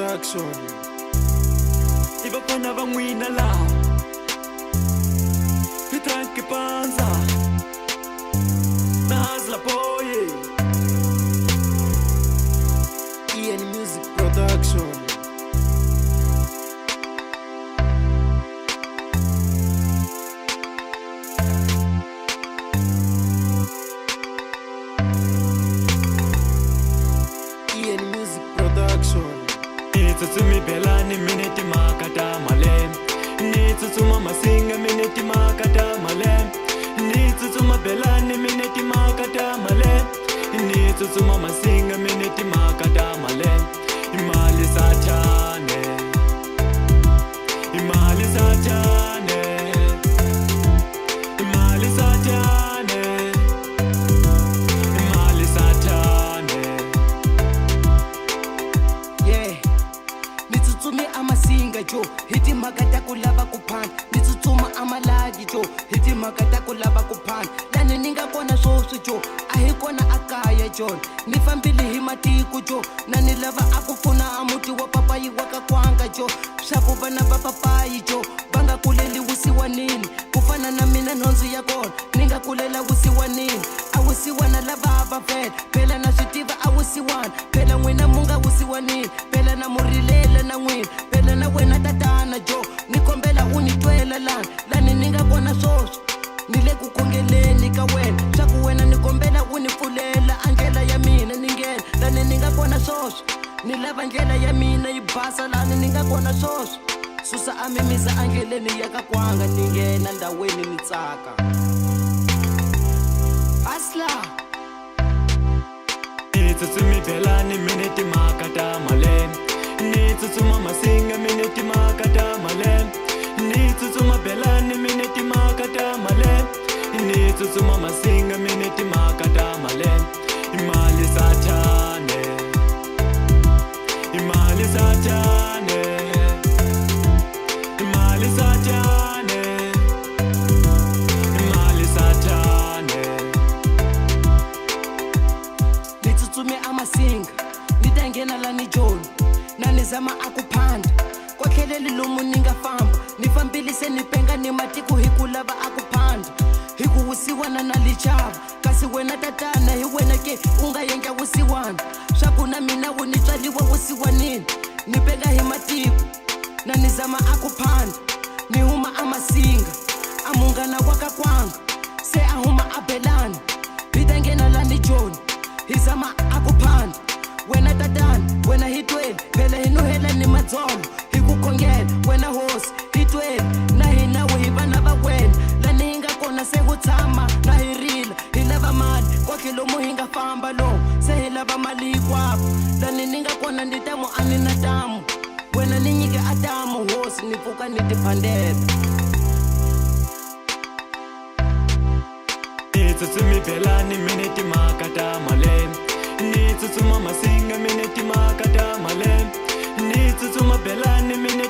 Production. Iba pa na bang winala Itranke panza Nazla boye Ian Music Production. Ian Music Production. Nitsutsumi belani mineti makata malem Nitsutsuma masinga mineti makata malem Nitsutsuma belani mineti makata malem Nitsutsuma masinga mineti makata malem Imali satane Imali satane Imali satane Imali satane Yeah, nitsutsumi amasinga jo hiti makata kulava kuphana nitsutsuma amalagi jo hiti makata kulava kuphana lani ninga kona swoswi jo ahi kona akaya jon ni fambili hi matiko jo na ni lava akupfuna amuti wa papayi wa ka kwanga jo swaku vana va papayi jo va nga kuleli wusiwanini ku fana na mina nhundzu ya kona ni nga kulela wusiwanini a wusiwana lava va vela phela na swi tiva a wusiwana phela n'wina mu nga wusiwanini phela na murilela na n'wina phela na wena tatana jo ni kombela u ni twela lani ni nga kona swoswo ni le ku kongeleni ka wena swa ku wena ni kombela u ni pfulela andlela ya mina ni nghena lani ni nga kona swoswo ni lava ndlela ya mina yi basa lani ni nga kona swoswo susa a mimisa andleleni ya ka kwanga ni nghena ndhaweni ni tsaka Hustler. Nitsutsumi belani mineti makata malem Nitsutsuma masinga mineti makata malem Nitsutsuma belani mineti makata malem Nitsutsuma masinga mineti makata malem Imali satane Imali satane Imali satane Imali satane nitsutsumi amasinga nitangena lani joni na nizama akuphanda kwatheleli lomu ni nga famba ni fambili se ni penga ni matiko hi ku lava akuphanda hi ku wusiwana na lichava kasi wena tatana hi wena ke u nga endla wusiwana swa ku na mina wu ni tswaliwa wusiwanini ni penga hi matiko na nizama akuphanda ni huma amasinga amunghana wa ka kwanga se a huma abelani hi tangena lani joni hi zama akuphanda wena tatana wena hi tweli phela hi nuhela ni madzolo hi ku khongela wena hosi hi tweli na hina wu hi vana va wena lani hi nga kona se ku tshama na hi rila hi lava mali kotlhe lomu hi nga famba lomu se hi lava mali hikwavo lani ni nga kona ni tamu a ni na tamu wena ni nyike adamu hosi ni pfuka ni tiphandela Nitsutsumi belani mineti makata malem Nitsutsuma masinga mineti makata malem Nitsutsuma belani mineti